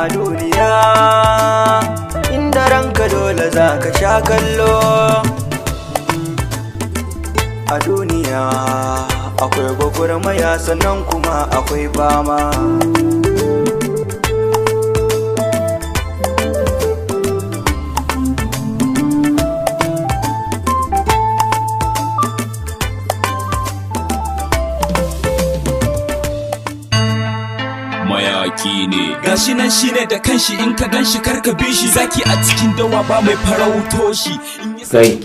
a duniya, inda ranka dole za ka sha kallo. A duniya akwai gwagwarmaya sannan kuma akwai fama. Mayaki ne gashi nan shine da kanshi, in ka ganshi karka bi shi, zaki a cikin dawa ba mai farauto shi. Kai,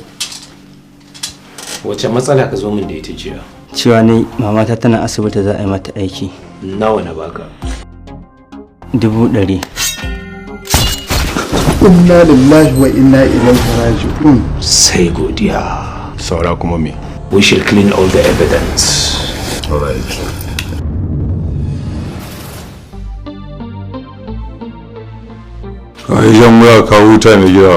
wace matsala ka zo min da ita jiya? Cewa ne mamata tana asibiti za a yi mata aiki. Nawa na baka? 100. Inna lillahi wa inna ilaihi raji'un. Sai godiya. Saura kuma me? We shall clean all the evidence. All right. Ai jan muya kawo wuta mai gida.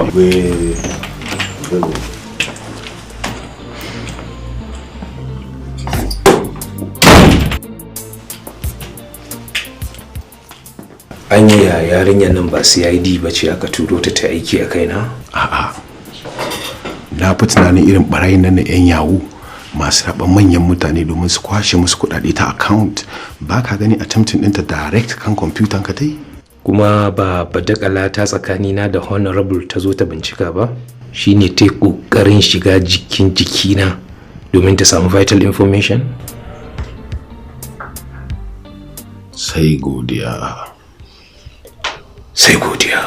Anya yarinyar nan ba CID ba ce aka turo ta ta aiki a kaina? A'a. Na fi tunanin irin barayin nan na 'yan yawo masu raɓan manyan mutane domin su kwashe musu kuɗaɗe ta account. Ba ka gani attempting ɗinta direct kan kwamfutan ka ta yi? Kuma ba badakala ta tsakanina da honorable ta zo ta bincika ba? Shine ta ƙoƙarin shiga jikin jikina domin ta samu vital information? Sai godiya. Sai godiya.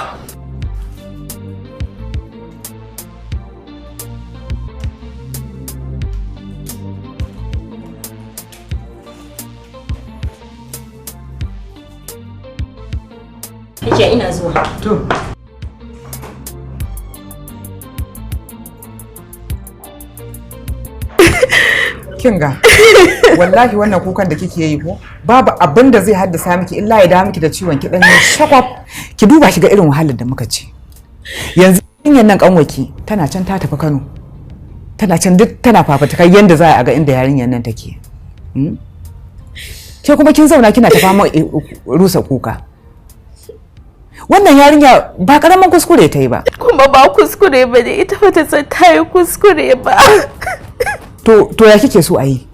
Kike ina zuwa. To. Kinga. Wallahi wannan kukan da kike yi ko babu abin da zai haddasa miki illa ya dawo miki da ciwon ki dan shakwaf. Ki duba ki ga irin wahalar da muka ci. Yanzu yarinyar nan kanwaki tana can ta tafi Kano. Tana can duk tana fafutukar yanda za a ga inda yarinyar nan take. Ke kuma kin zauna kina ta fama rusa kuka. Wannan yarinya ba karaman kuskure ta yi ba. Kuma ba kuskure ba ne, ita ba ta san ta yi kuskure ba. To ya kike so a yi?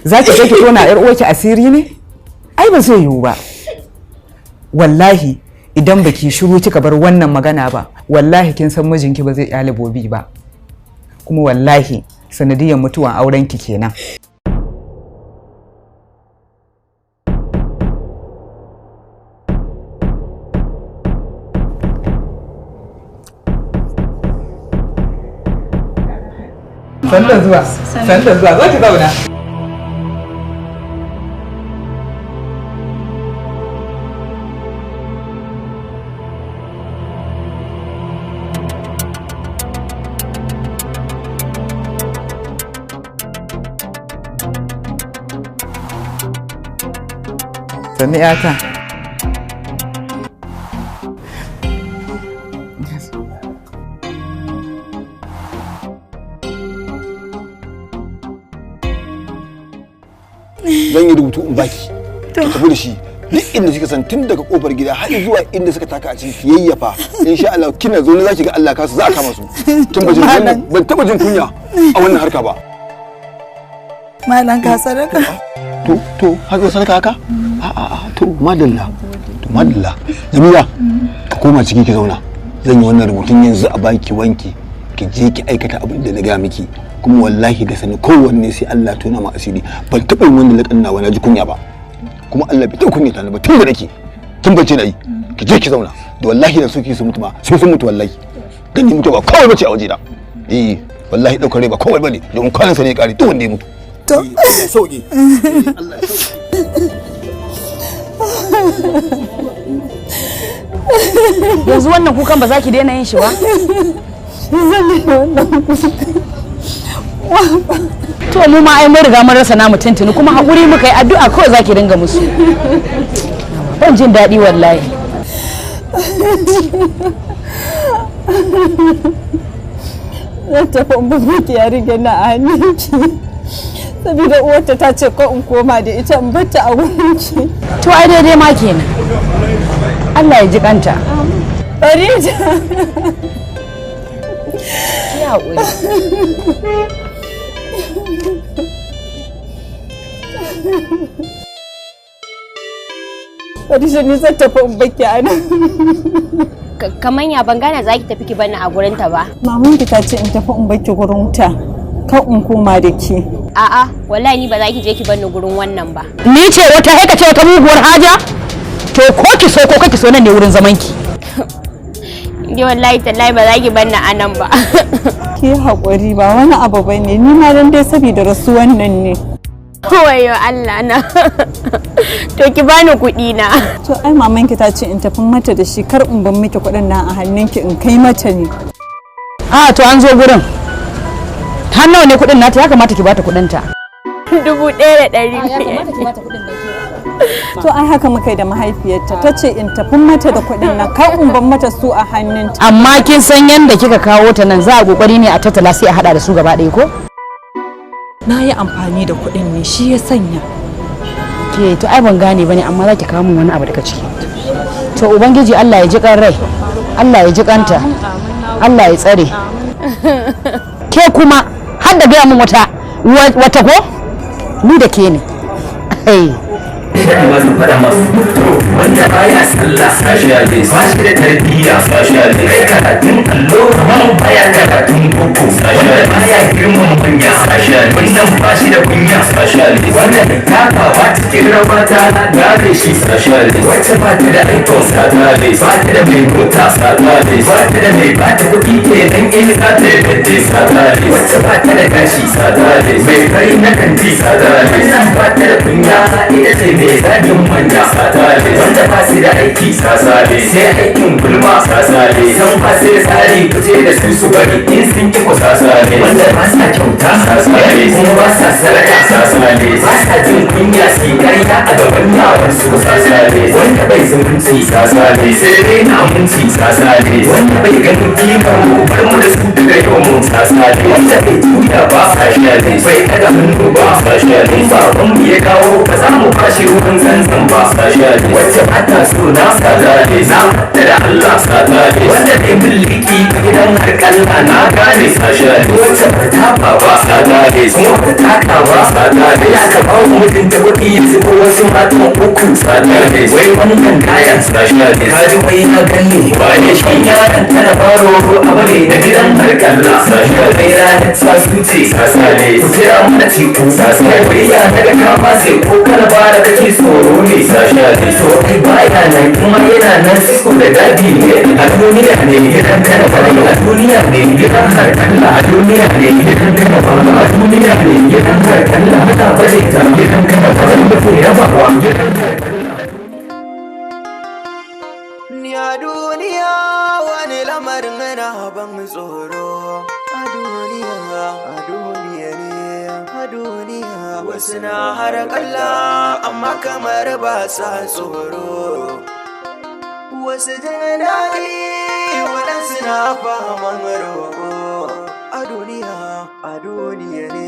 Za ki je ki tona yar uwarki asiri ne? Ai ba zai yiwu ba. Wallahi idan baki shiru kika bar wannan magana ba, wallahi kin san mijinki ba zai kyale bobi ba. Kuma wallahi sanadiyar mutuwan aurenki kenan. Sanda zuwa, za ki zauna. Sannu yata. Zan yi rubutu in baki ki tafi da shi duk inda kika san tun daga kofar gida har zuwa inda suka taka a cikin yayyafa insha Allah kina zo ne zaki ga Allah kasu za a kama su kin ban taba jin kunya a wannan harka ba. Malam ka sadaka to haka sadaka haka to madalla Jamila ka koma ciki ki zauna zan yi wannan rubutun yanzu a baki wanki ki je ki aikata abin da na ga miki kuma wallahi da sani kowanne sai Allah tona ma asiri ban taɓa yin wanda laƙanna wani ji kunya ba kuma Allah bai ta kunya ta ba tun da nake tun bace na yi ki je ki zauna da wallahi da suke su mutu ma sai sun mutu wallahi gani mutu ba kawai bace a waje da wallahi daukar rai ba kawai bane domin kwanan sa ne kare duk wanda ya mutu to sauki Allah ya Yanzu wannan kukan ba za ki daina yin shi ba? To mu ma ai mun riga mun rasa namu tuntuni kuma hakuri muka yi addu'a kawai zaki dinga musu. Ban jin daɗi wallahi. Na tafi in yarinya na a hannunki. Saboda uwarta ta ce ko in koma da ita in bar ta a wurinki. To ai daidai ma kenan. Allah ya ji kanta. Farida. Ki haƙuri. Farida ni zan tafi in baki a nan. Kaman ya ban gane zaki tafi ki bani a gurin ta ba. Maman ki ta ce in tafi in baki gurin ta. Kan in koma da ke. A'a, wallahi ni ba za ki je ki bani gurin wannan ba. Ni ce wata haika ce wata muguwar haja? To ko ki so ko kake so nan ne wurin zaman ki. Ni wallahi tallahi ba za ki bani a nan ba. Ki haƙuri ba wani abu bane ni ma dan dai saboda rasuwan nan ne. Wayo Allah na. To ki bani kuɗi na. To ai maman ki ta ce in tafi mata da shi kar in ban miki kuɗin nan a hannunki in kai mata ne. A to an zo gurin. Har nawa ne kuɗin nata ya kamata ki bata kuɗin ta. 1,100. To ai haka muka yi da mahaifiyarta ta ce in tafi mata da kuɗin nan kar in ban mata su a hannunta. Amma kin san yanda kika kawo ta nan za a kokari ne a tattala sai a hada da su gaba ɗaya ko? Na yi amfani da kuɗin ne shi ya sanya. Ke to ai ban gane bane amma za ki kawo min wani abu daga ciki. To ubangiji Allah ya ji kan rai. Allah ya ji kanta. Allah ya tsare. Ke kuma har da gaya min wata ko? Ni da ke ne. masu fada masu wanda baya sallah sashi a bai sashi da tarbiyya sashi a bai kai karatun allo kamar baya karatun boko sashi a bai baya girman manya sashi a bai wannan ba shi da kunya sashi a bai wanda da takawa cikin rawa ta gare shi sashi a bai wacce ba ta da aikon sata a bai ba ta da mai mota sata a bai ba ta da mai ba ta kuɗi ke dan in za ta yi dadde sata a bai wacce ba ta da gashi sata a bai mai kai na kanti sata a bai nan ba ta da kunya ita ce mai zagin manya sasale wanda ba su da aiki sasale sai aikin gulma sasale san ba su da tsari fice da su bari in sun ki ku sasale wanda ba sa kyauta sasale kuma ba sa saraka sasale ba sa jin kunya su karya a gaban yawan su sasale wanda bai zumunci sasale sai dai na munci sasale wanda bai ganin kimar mu bar mu da su daga yau mu sasale wanda bai tuya ba sasale bai daga hannu ba sasale ba mu ya kawo ba za mu bashi ruwan zanzan ba sasale wacce bata so na sadale na fata da Allah sadale wanda bai mulki a gidan harkalla na gane sasale wacce bata ba sadale kuma bata taka ba sadale ya ka bawo mutum da kuɗi yanzu ko wasu matan uku sadale wai wannan kayan sasale ka ji wai na gani ba ne shi yaran tana faro a bare da gidan harkalla sasale bai ranar sa su ce sasale ku kira mana cikin sasale wai ya daga kama sai ko kalba da kake tsoro ne sasale so kai baya nan kuma yana nan sisko da dadi ne a duniya ne gidan kana fara a duniya ne gidan harkalla a duniya ne gidan kana fara a duniya ne gidan harkalla haka baje ta gidan kana fara da ku ya ba wa gidan ni a duniya wani lamarin na ban tsoro a duniya ne a duniya wasu na harakalla amma kamar ba sa tsoro wasu jin daɗi waɗansu na faman roƙo a duniya ne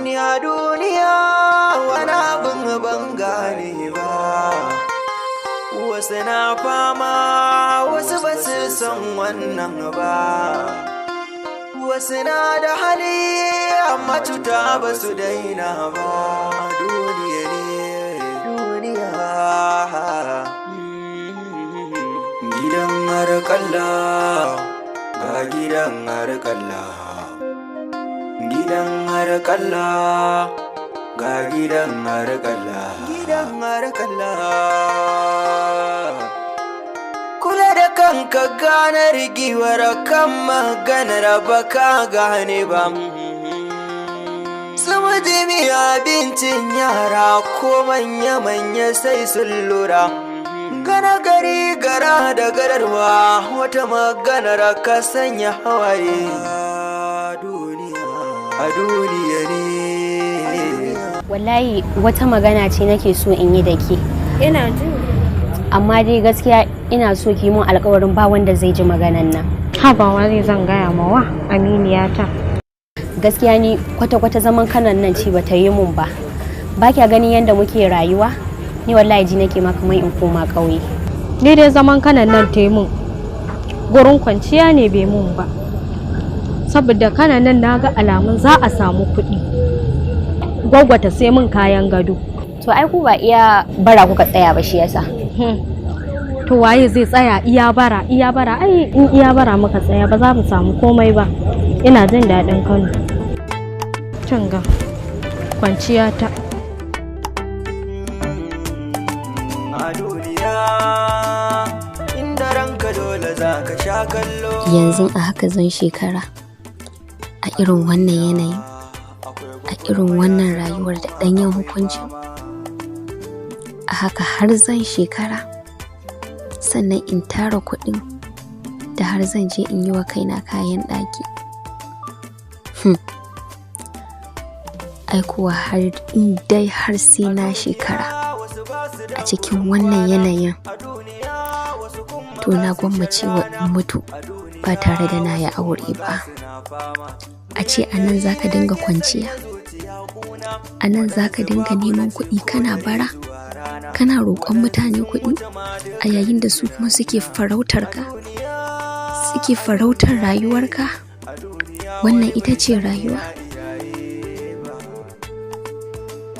ni a duniya wani abin ban gane ba wasu na fama wasu ba su san wannan ba wasu na da hali amma cuta ba su daina ba duniya gidan harkalla ga gidan harkalla gidan harkalla ga gidan harkalla kula da kanka gane rigiwar kan maganar baka gane ba sama jimi abincin yara ko manya-manya sai sun lura gana gari gara da gararwa wata maganar ka sanya hawaye a duniya ne Wallahi wata magana ce nake so in yi da ke. Ina jin. Amma dai gaskiya ina so ki mun alƙawarin ba wanda zai ji maganan nan. Ha ba wani zan gaya mawa aminiyata. Gaskiya ni kwata-kwata zaman kanan nan ci bata yi mun ba. Ba kya ganin yadda muke rayuwa? ni wallahi ji nake ma kamar in koma ƙauye. Ni dai zaman kanan nan ta mun gurin kwanciya ne bai mun ba, saboda kanan nan na ga alamun za a samu kuɗi. Gwaggwata sai mun kayan gado. To ai ku ba iya bara kuka tsaya ba shi yasa. To waye zai tsaya iya bara ai in iya bara muka tsaya ba za mu samu komai ba. Ina jin daɗin Kano. Canga kwanciya ta. A duniya inda ranka dole za ka sha kallo. Yanzu a haka zan shekara a irin wannan yanayin, a irin wannan rayuwar da ɗanyen hukuncin. A haka har zan shekara sannan in tara kuɗin da har zan je in yi wa kaina kayan ɗaki. Ai kuwa har in dai har sai na shekara a cikin wannan yanayin, to na gwammace wa in mutu ba tare da na yi aure ba. A ce a nan za ka dinga kwanciya, a nan za ka dinga neman kuɗi kana bara, kana roƙon mutane kuɗi a yayin da su kuma suke farautar ka, suke farautar rayuwarka. Wannan ita ce rayuwa?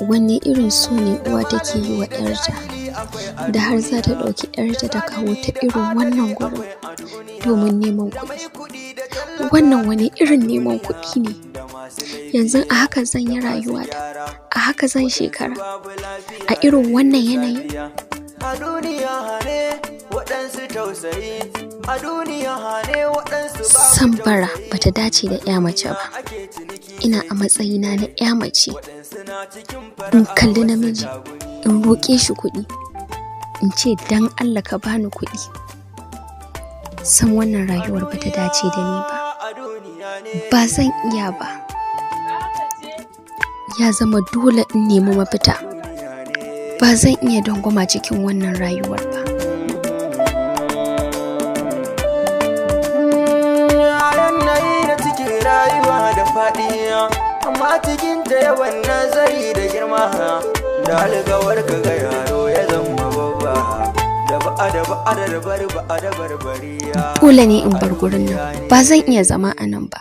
Wanne irin so ne uwa take yi wa 'yarta da har za ta ɗauki 'yarta ta kawo ta irin wannan gurin domin neman kuɗi? Wannan wani irin neman kuɗi ne? Yanzu a haka zan yi rayuwata, a haka zan shekara a irin wannan yanayi? A duniya ne waɗansu tausayi, a duniya ne waɗansu ba. San bara bata dace da 'ya mace ba. Ina a matsayina na 'ya mace, in kalli namiji in roƙe shi kuɗi, in ce dan Allah ka bani kuɗi. San wannan rayuwar bata dace da ni ba, ba zan iya ba. Ya zama dole in nemi mafita. Ba zan iya dangwama cikin wannan rayuwar ba. Yanayi da cikin rayuwa da faɗi, amma cikin ta yawan nazari da girma, da algawar ka ga yaro ya zama babba, da ba'a da barbariya. Dole ne in bar gurin nan, ba zan iya zama a nan ba.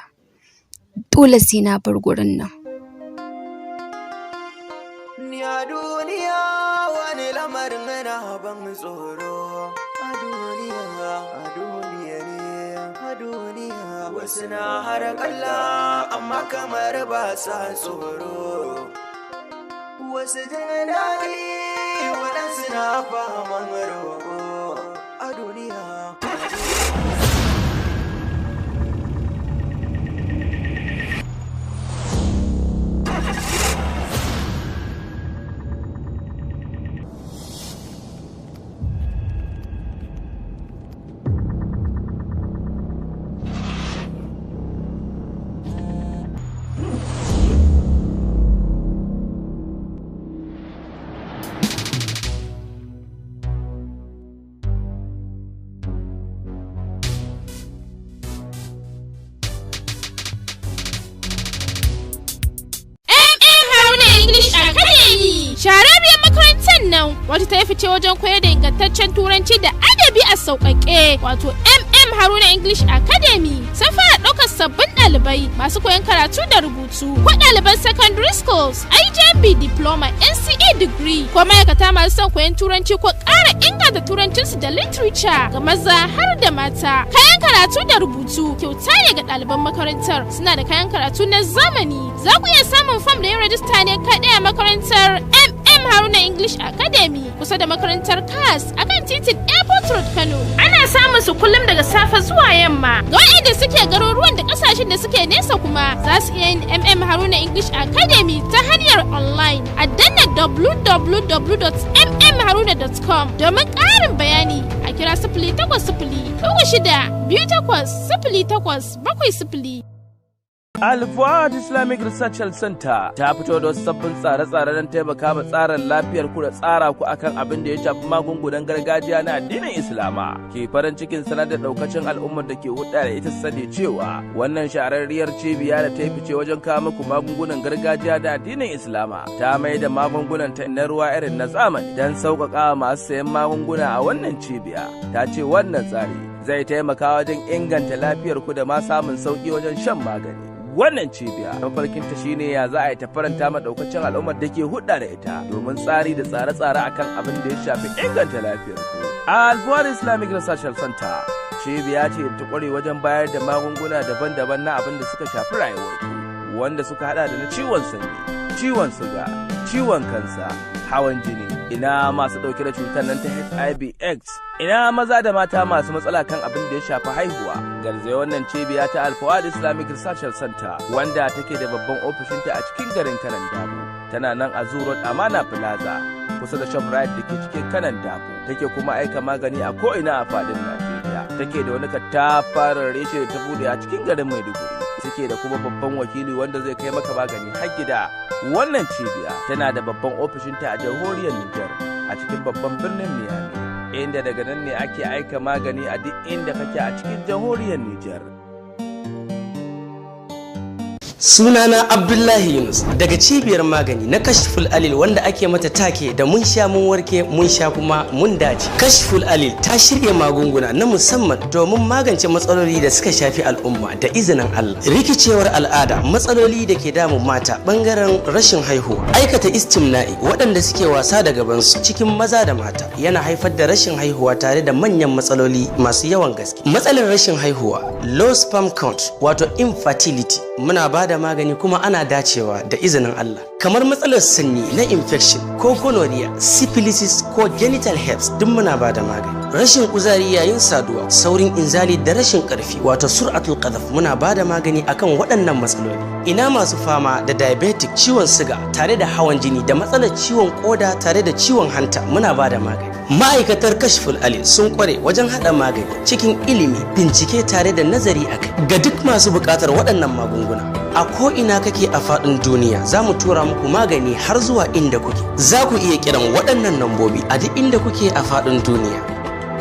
Dole sai na bar gurin nan. Ni a duniya wani lamarin yana ban tsoro. A duniya ne, a duniya wasu na harakalla amma kamar ba sa tsoro. Wasu jin daɗi waɗansu na faman roƙo. A duniya. Shahararriyar makarantar nan wata ta yi fice wajen koyar da ingantaccen turanci da adabi a sauƙaƙe, wato Haruna English Academy sun fara ɗaukar sabbin ɗalibai masu koyon karatu da rubutu ko ɗaliban secondary schools, IJB diploma, NCA degree ko ma'aikata masu son koyon turanci ko ƙara inganta turancinsu da literature ga maza har da mata. Kayan karatu da rubutu kyauta ne ga ɗaliban makarantar. Suna da kayan karatu na zamani. Za ku iya samun fam da yin rajista ne kaɗai a makarantar Haruna English Academy kusa da makarantar CAS akan titin Airport Road Kano. Ana samun su kullum daga safe zuwa yamma. Ga waɗanda suke garuruwan da ƙasashen da suke nesa kuma za su iya yin Haruna English Academy ta hanyar online a danna www.mmharuna.com. Domin ƙarin bayani a kira 0800 36 28 08 70. Al-Fuad Islamic Research Center ta fito da wasu sabbin tsare-tsare don taimaka ma tsarin lafiyar ku da tsara ku akan abin da ya shafi magungunan gargajiya na addinin Islama. Ke farin cikin sanar da daukacin al'ummar da ke hudda da ita sani cewa wannan shahararriyar cibiya da ta fice wajen kawo muku magungunan gargajiya da addinin Islama ta mai da magungunan ta na ruwa irin na zamani don sauƙaƙa masu sayan magunguna a wannan cibiya. Ta ce wannan tsari zai taimaka wajen inganta lafiyar ku da ma samun sauƙi wajen shan magani. Wannan cibiya mafarkinta shine ya za a yi ta faranta ma daukacin al'ummar da ke hudda da ita domin tsari da tsare-tsare akan abin da ya shafi inganta lafiyar ku. Al-Fuad Islamic Research Center cibiya ce ta kware wajen bayar da magunguna daban-daban na abin da suka shafi rayuwar ku, wanda suka hada da na ciwon sanyi, ciwon suga, ciwon kansa, hawan jini, ina masu dauke da cutar nan ta HIV/AIDS, ina maza da mata masu matsala kan abin da ya shafi haihuwa. Garzai wannan cibiya ta Al-Fuad Islamic Research Center wanda take da babban ofishinta a cikin garin Kanan Dabo. Tana nan a Zoo Road Amana Plaza kusa da ShopRite da ke cikin Kanan Dabo. Take kuma aika magani a ko'ina a fadin Najeriya. Take da wani katafaren reshe da ta bude a cikin garin Maiduguri. Suke da kuma babban wakili wanda zai kai maka magani har gida. Wannan cibiya tana da babban ofishinta a jamhuriyar Nijar a cikin babban birnin Miami, inda daga nan ne ake aika magani a duk inda kake a cikin jamhuriyar Nijar. Sunana Abdullahi Yunus daga cibiyar magani na Kashful Alil wanda ake mata take da mun sha mun warke mun sha kuma mun dace. Kashful Alil ta shirya magunguna na musamman domin magance matsaloli da suka shafi al'umma da izinin Allah. Rikicewar al'ada, matsaloli da ke damun mata bangaren rashin haihuwa, aikata istimna'i, waɗanda suke wasa da gabansu cikin maza da mata yana haifar da rashin haihuwa tare da manyan matsaloli masu yawan gaske. Matsalar rashin haihuwa, low sperm count wato infertility, muna ba da magani kuma ana dacewa da izinin Allah. Kamar matsalar sanyi na infection ko gonorrhea, syphilis ko genital herpes duk muna ba da magani. Rashin kuzari yayin saduwa, saurin inzali da rashin karfi wato sur'atul qadhaf muna ba da magani akan waɗannan matsaloli. Ina masu fama da diabetic, ciwon siga tare da hawan jini da matsalar ciwon koda tare da ciwon hanta muna ba da magani. Ma'aikatar Kashful Alil sun kware wajen hada magani cikin ilimi, bincike tare da nazari akai. Ga duk masu buƙatar waɗannan magunguna, a ko ina kake a faɗin duniya za mu tura muku magani har zuwa inda kuke. Za ku iya kiran waɗannan nambobi a duk inda kuke a faɗin duniya,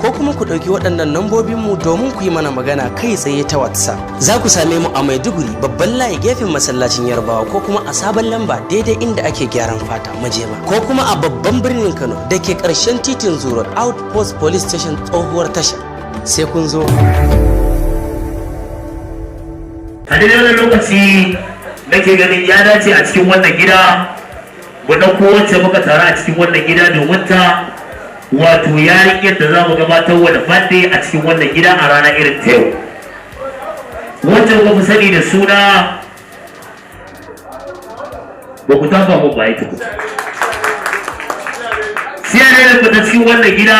ko kuma ku ɗauki waɗannan nambobinmu domin ku yi mana magana kai tsaye ta WhatsApp. Za ku same mu a Maiduguri babban layi gefen masallacin Yarbawa, ko kuma a sabon lamba daidai inda ake gyaran fata Majema, ko kuma a babban birnin Kano da ke ƙarshen titin Zuro Outpost Police Station tsohuwar tasha. Sai kun zo. A daidai wani lokaci nake ganin ya dace a cikin wannan gida mu ɗauko wacce muka taru a cikin wannan gida domin ta wato yarinyar da za mu gabatar wa da fande a cikin wannan gida a rana irin ta yau, wacce ba mu sani da suna ba ku tafa mu ba ita sai ne da ta cikin wannan gida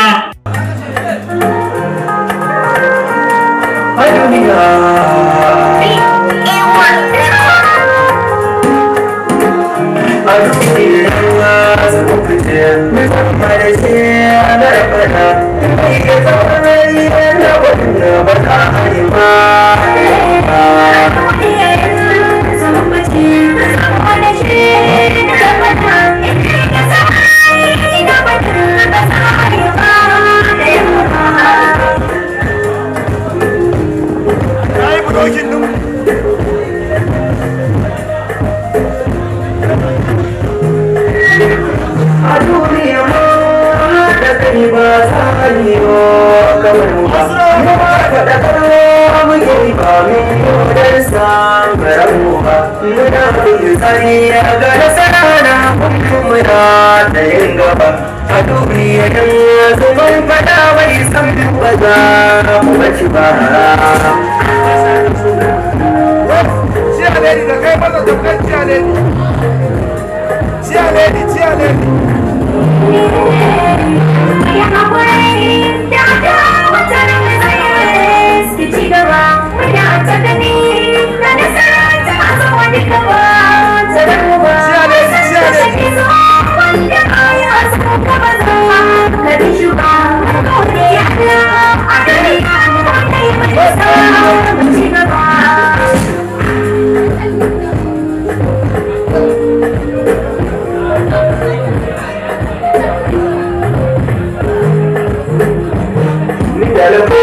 talako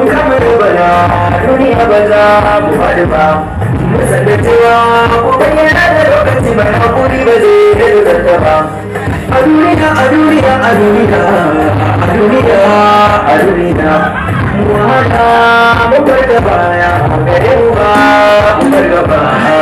kamar bana duniya ba za mu faɗi ba mu san da cewa ko bayyana da lokaci mai hakuri ba zai dogara ba a duniya a duniya a duniya a duniya a duniya mu hana mu bar da baya gare mu ba mu bar da baya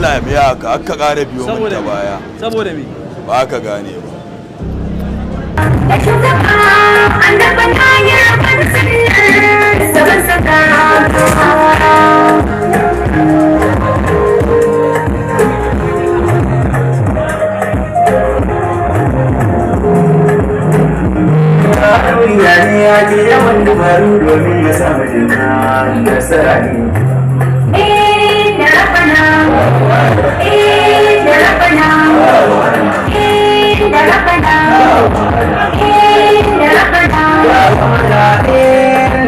Allah biya ka aka ƙara biyo mun ta baya saboda me ba ka gane ba yani ya ce yawan dubaru domin ya samu jinka nasara ne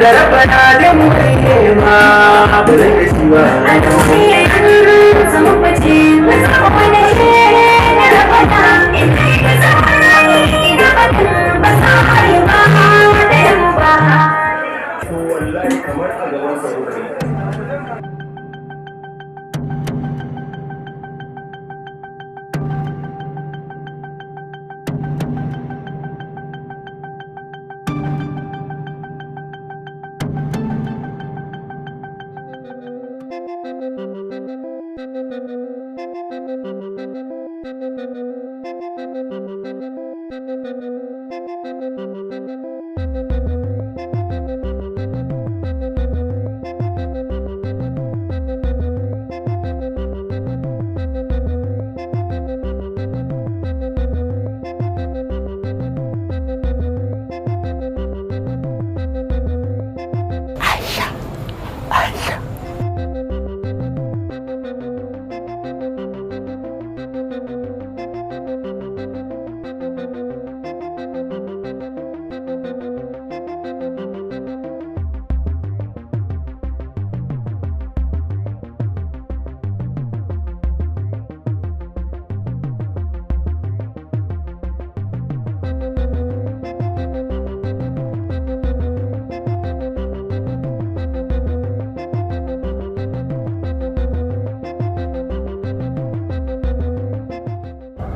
da rabana da mu kai ma abu da shi ba a duniya samu fice ba za mu wani shi da rabana ina ka zama rani ina ba za a yi ba da yamma ba to wallahi kamar a gaban sa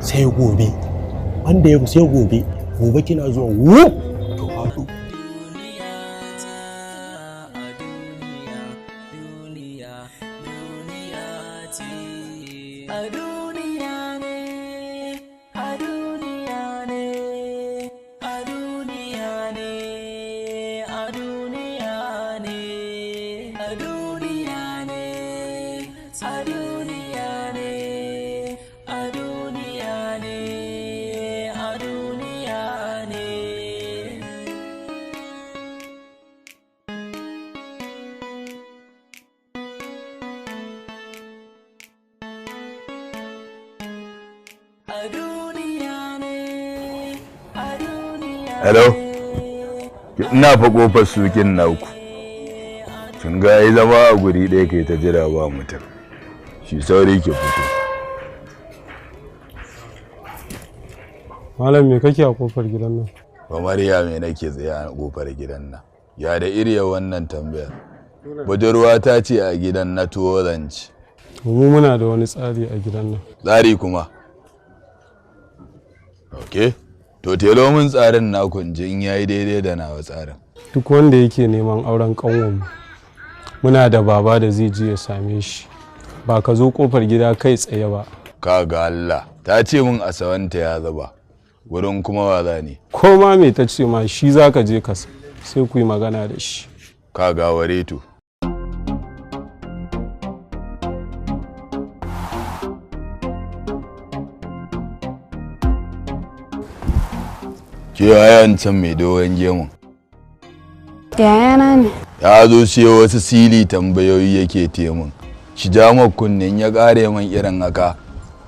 sai gobe wanda ya sai gobe kina zuwa wu to faɗo hello ina fa kofar sukin naku kin ga yi zama a guri ɗaya kai ta jira ba mutum shi sauri ki fito malam me kake a kofar gidan nan ba mariya me nake tsaye a kofar gidan nan ya da iriya wannan tambayar budurwa ta ce a gidan na tuwo zanci mu muna da wani tsari a gidan nan tsari kuma okay to telo mun tsarin na kunji in yayi daidai da nawa tsarin duk wanda yake neman auren kanwan muna da baba da zai je ya same shi ba ka zo kofar gida kai tsaye ba kaga Allah ta ce mun asawanta ya zuba wurin kuma waza ne ko ma me ta ce ma shi zaka je ka sai ku yi magana da shi kaga ware to ke yayan can mai dogon gemun Yayana ne. Ya zo siyo wasu sili tambayoyi yake temun. Shi ja kunnen ya kare man irin haka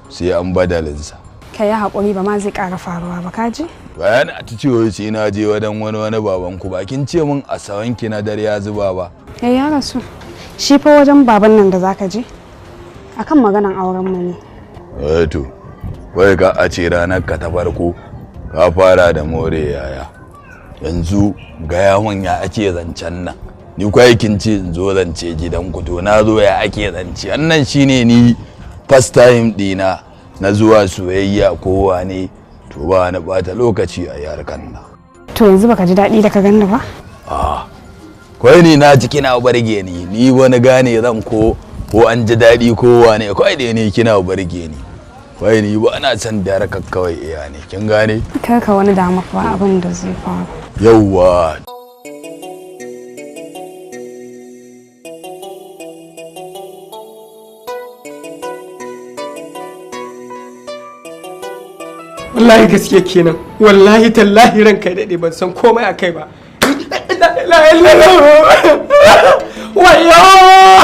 sai an badalinsa. Ka yi haƙuri ba ma zai ƙara faruwa ba kaji? Bayan a ta ciwo sai na je wadan wani babanku ba kin ce min a sawanki na dare ya zuba ba. Ya rasu. Shi fa wajen baban nan da zaka je? Akan maganan auren mu ne. To, wai ka a ce ranar ka ta farko ka fara da more yaya. Yanzu gaya min ya ake zancen nan. Ni kwai kin ce in zo zance gidan ku to na zo ya ake zance. Wannan shine ni first time dina na zuwa soyayya ko wane to ba na bata lokaci a yarkan nan. To yanzu baka ji daɗi da ka ganni ba? Kwai ni na ji kina barge ni wani gane zan ko an ji daɗi ko wane kwai da ni kina barge ni. Kwai ni ba na san da harkar kawai iya ne kin gane? Kar ka wani damu fa abin da zai faru. Yawwa. Wallahi gaskiya kenan, wallahi tallahi ranka daɗe ban san komai akai ba. Wayo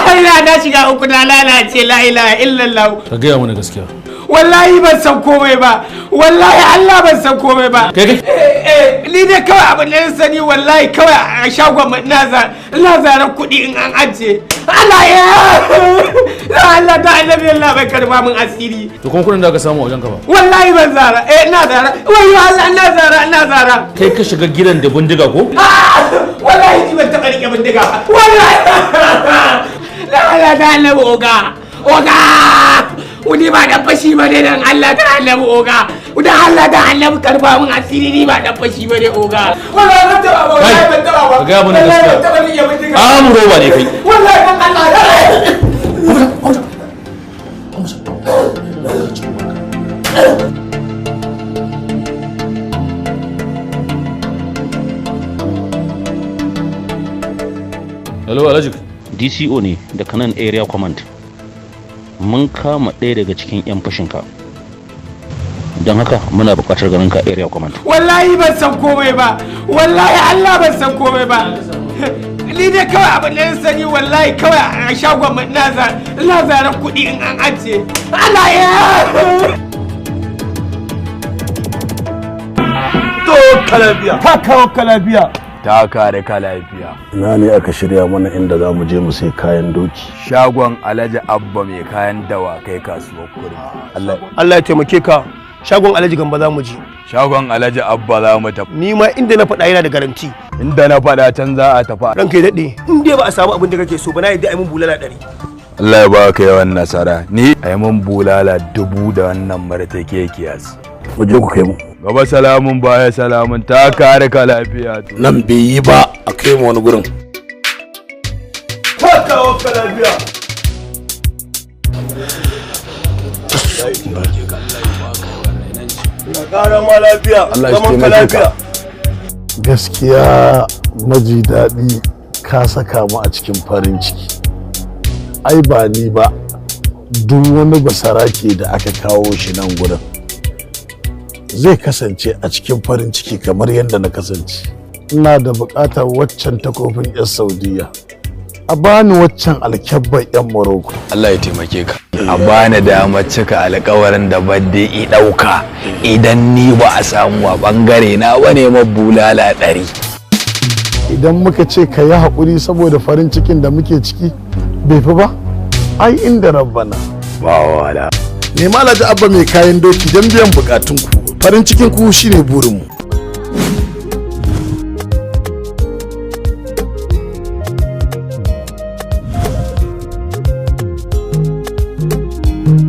Allah na shiga uku na lalace la ilaha illallah. Ka gaya mana gaskiya. Wallahi ban san komai ba, wallahi Allah ban san komai ba. Ni dai kawai abin da sani wallahi kawai a shagon ina zarar kuɗi in an ajiye. Allah ya Allah da annabi Allah bai karba min asiri. To kuma kuɗin da aka samu a wajen ka ba? Wallahi ban zara, ina zara. Wayo Allah ina zara. Kai ka shiga gidan da bindiga ko? Wallahi ni ban taɓa rike bindiga ba. Wallahi. Allah da annabi oga. Wani ba dan fashi ba ne dan Allah da annabi oga. Dan Allah da annabi karba min asiri ni ba dan fashi ba ne oga. Wallahi ban taɓa ba. Wallahi ban taɓa ba. Ka ga mana gaskiya. Ban taɓa rike bindiga. Roba ne kai. Wallahi dan Allah. Hello Alhaji. DCO ne da kanan area command. Mun kama ɗaya daga cikin 'yan fashinka. Don haka muna buƙatar ganin ka area command. Wallahi ban san komai ba. Wallahi Allah ban san komai ba. Ni dai kawai abin da sani wallahi kawai a shagon ina zarar kuɗi in an ajiye. Allah ya to kalabiya ka kawo kalabiya ta kare ka lafiya. Ina ne aka shirya mana inda za mu je mu sai kayan doki? Shagon Alhaji Abba mai kayan dawakai kasuwar Kurmi. Allah ya taimake ka. Shagon Alhaji Gamba za mu je. Shagon Alhaji Abba za mu tafi. Ni ma inda na faɗa yana da garanti. Inda na faɗa can za a tafi. Ranka ya daɗe. In dai ba a samu abin da kake so ba na yadda a yi mun bulala 100. Allah ya ba ka yawan nasara. Ni a yi mun bulala 1000 da wannan marta ke kiyasi. Mu je ku kai mu. Gaba salamun baya salamun ta kare ka lafiya. Nan bai yi ba a kai mu wani gurin. Ta kawo ka lafiya. Ƙara ma lafiya. Allah ya taimake ka. Gaskiya maji daɗi ka saka mu a cikin farin ciki. Ai ba ni ba duk wani basarake da aka kawo shi nan gurin zai kasance a cikin farin ciki kamar yadda na kasance. Ina da buƙatar waccan takofin 'yan Saudiya. A bani waccan alkyabban 'yan Morocco. Allah ya taimake ka. A bani damar cika alƙawarin da badde i ɗauka idan ni ba a samu a ɓangare na wane bulala 100. Idan muka ce ka yi haƙuri saboda farin cikin da muke ciki bai fi ba? Ai inda rabbana. Ba wala. Nema Alhaji Abba mai kayan doki don biyan buƙatunku. Farin cikin ku shine burinmu.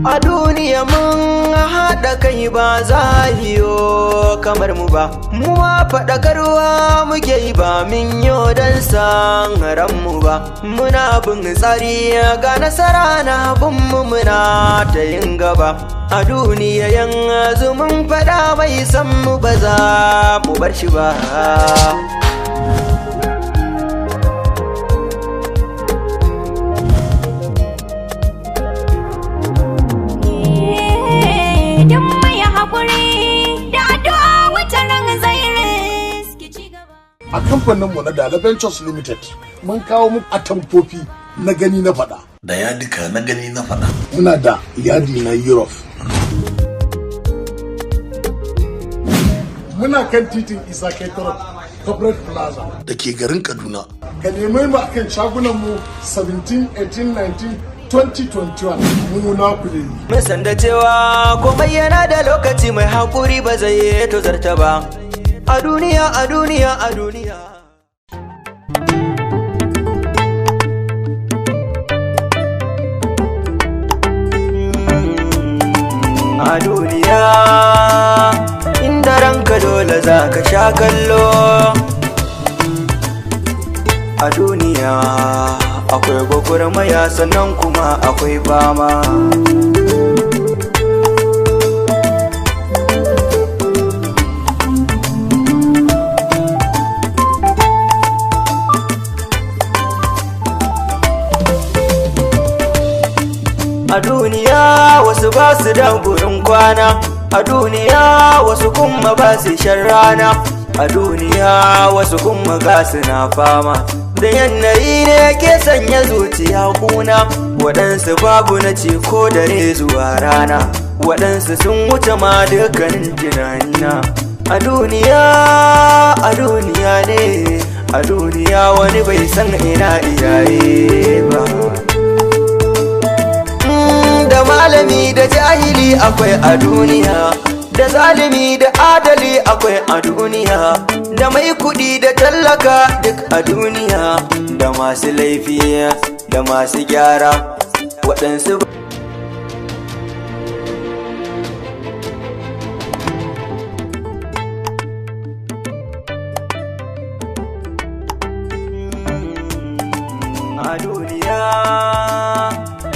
A duniya mun haɗa kai ba za yiwo kamar mu ba. Mu ma faɗakarwa muke yi ba min yo don san mu ba. Muna bin tsari ga nasara na bin mu muna ta yin gaba. A duniya yanzu mun faɗa bai san mu ba za mu bar shi ba. Idan mai haƙuri da addu'a wata ran zai riski ci gaba. Akan kamfaninmu na Dala Ventures Limited mun kawo muku atamfofi na gani na faɗa. Da yadika na gani na faɗa. Muna da yadi na Europe. Muna kan titin Isa Kaitoro Corporate Plaza da ke garin Kaduna. Ka nemi mu akan shagunan mu 17, 18, 19, 2021 mu na kudi. Mun san da cewa komai yana da lokaci, mai hakuri ba zai yi tozarta ba. A duniya, a duniya, a duniya. A duniya, inda ranka dole za ka sha kallo. A duniya, akwai gwagwarmaya sannan kuma akwai fama. A duniya wasu ba su da gurin kwana, a duniya wasu kuma ba su shan rana, a duniya wasu kuma ga su na fama. Da yanayi ne ke sanya zuciya kuna, waɗansu babu na ce ko dare zuwa rana, waɗansu sun wuce ma dukkanin tunanina. A duniya ne, a duniya wani bai san ina iyaye ba. Da malami da jahili akwai a duniya, da zalimi da adali akwai a duniya, da mai kudi da tallaka duk a duniya, da masu laifi da masu gyara waɗansu a duniya,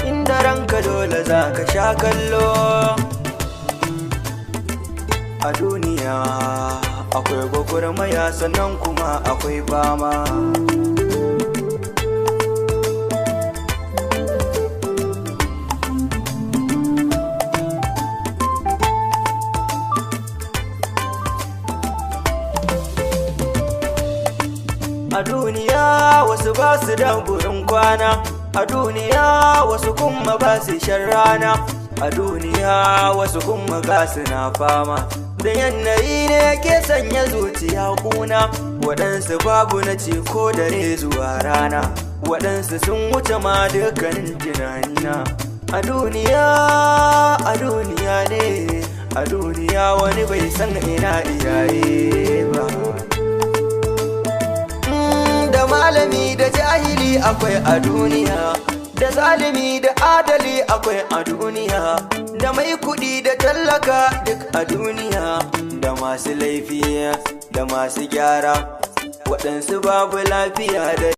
inda ranka dole za ka sha kallo. A duniya akwai gwagwarmaya sannan kuma akwai fama. A duniya wasu ba su da gurin kwana, a duniya wasu kuma ba su shan rana, a duniya wasu kuma ga su na fama. Da yanayi ne ke sanya zuciya kuna, waɗansu babu na ce ko dare zuwa rana, waɗansu sun wuce ma dukkanin tunanina. A duniya ne, a duniya wani bai san ina iyaye ba. Da malami da jahili akwai a duniya, da zalimi da adali akwai a duniya, da mai kudi da tallaka duk a duniya, da masu laifi da masu gyara waɗansu babu lafiya da